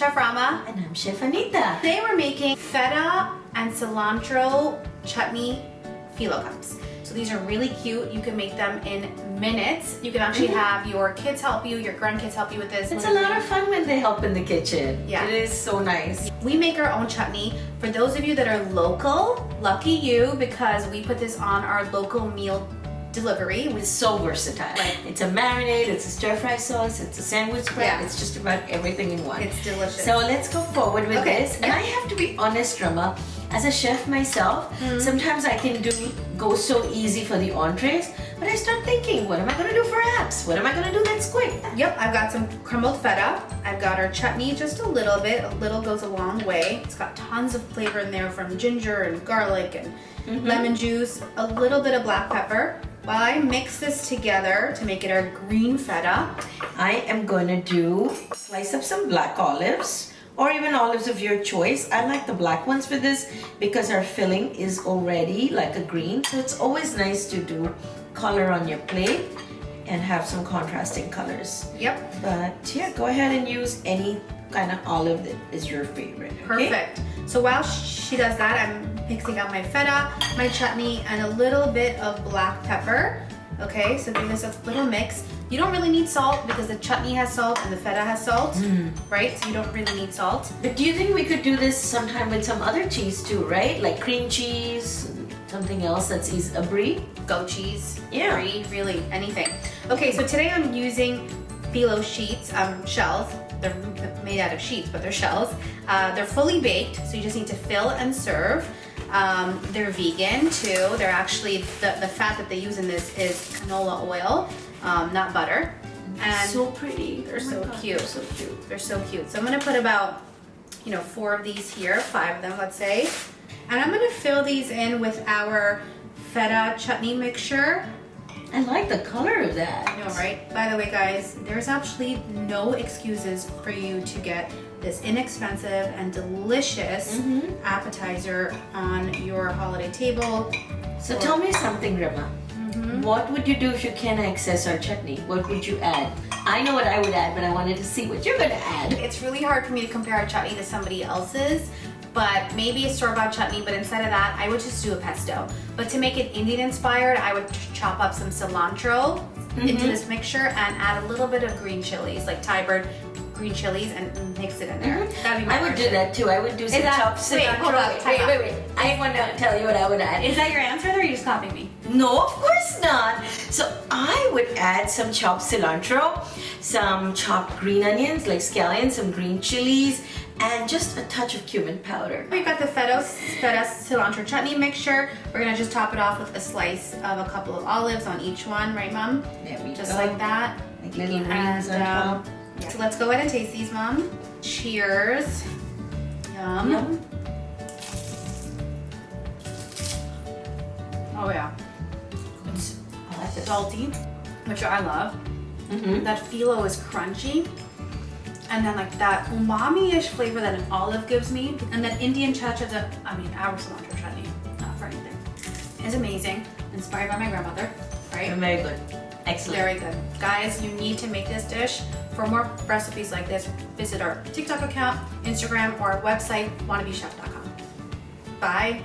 Chef Rama. And I'm Chef Anita. Today we're making feta and cilantro chutney phyllo cups. So these are really cute. You can make them in minutes. You can actually have your kids help you, your grandkids help you with this. It's a lot of fun when they help in the kitchen. Yeah. It is so nice. We make our own chutney. For those of you that are local, lucky you, because we put this on our local meal delivery. It's so versatile. Right. It's a marinade, it's a stir-fry sauce, it's a sandwich spread. Yeah. It's just about everything in one. It's delicious. So let's go forward with this. And Yeah. I have to be honest, Rama, as a chef myself, sometimes I can go so easy for the entrees, but I start thinking, what am I going to do for apps? What am I going to do that's quick? Yep, I've got some crumbled feta. I've got our chutney, just a little bit. A little goes a long way. It's got tons of flavor in there from ginger and garlic and lemon juice, a little bit of black pepper. While I mix this together to make it our green feta, I am going to slice up some black olives, or even olives of your choice. I like the black ones for this because our filling is already like a green. So it's always nice to do color on your plate and have some contrasting colors. Yep. But yeah, go ahead and use any kind of olive that is your favorite. Okay? Perfect. So while she does that, I'm mixing up my feta, my chutney, and a little bit of black pepper. Okay, so give this a little mix. You don't really need salt because the chutney has salt and the feta has salt, right? So you don't really need salt. But do you think we could do this sometime with some other cheese too, right? Like cream cheese, something else that's a brie? Goat cheese, Yeah. brie, really anything. Okay, so today I'm using Phyllo sheets, shells. They're made out of sheets, but they're shells. They're fully baked, so you just need to fill and serve. They're vegan too. They're actually, the fat that they use in this is canola oil, not butter. And So pretty. they're Oh my so God, cute. they're so cute. They're so cute. So I'm gonna put about, 4 of these here, 5 of them, let's say. And I'm gonna fill these in with our feta chutney mixture. I like the color of that. I know, right? By the way, guys, there's actually no excuses for you to get this inexpensive and delicious appetizer on your holiday table. So tell me something, Rima. What would you do if you can't access our chutney? What would you add? I know what I would add, but I wanted to see what you're gonna add. It's really hard for me to compare our chutney to somebody else's, but maybe a store-bought chutney, but instead of that, I would just do a pesto. But to make it Indian-inspired, I would chop up some cilantro into this mixture and add a little bit of green chilies, like Thai bird green chilies, and mix it in there. That'd be my I would do version. that too. I would do some that- chopped wait, cilantro. hold on, time out. Wait. I want to tell you what I would add. Is that your answer, or are you just copying me? No, of course not. So I would add some chopped cilantro, some chopped green onions like scallions, some green chilies, and just a touch of cumin powder. We've got the feta cilantro chutney mixture. We're gonna just top it off with a slice of a couple of olives on each one, right, Mom? There we Just go. like that. Like little rings on top. So let's go ahead and taste these, Mom. Cheers. Yum. Yum. Oh yeah. It's I like this. salty, which I love. That phyllo is crunchy. And then like that umami-ish flavor that an olive gives me. And that Indian our cilantro chutney, not for anything, is amazing. Inspired by my grandmother, right? Very good. Excellent. Very good. Guys, you need to make this dish. For more recipes like this, visit our TikTok account, Instagram, or our website, wannabechef.com. Bye.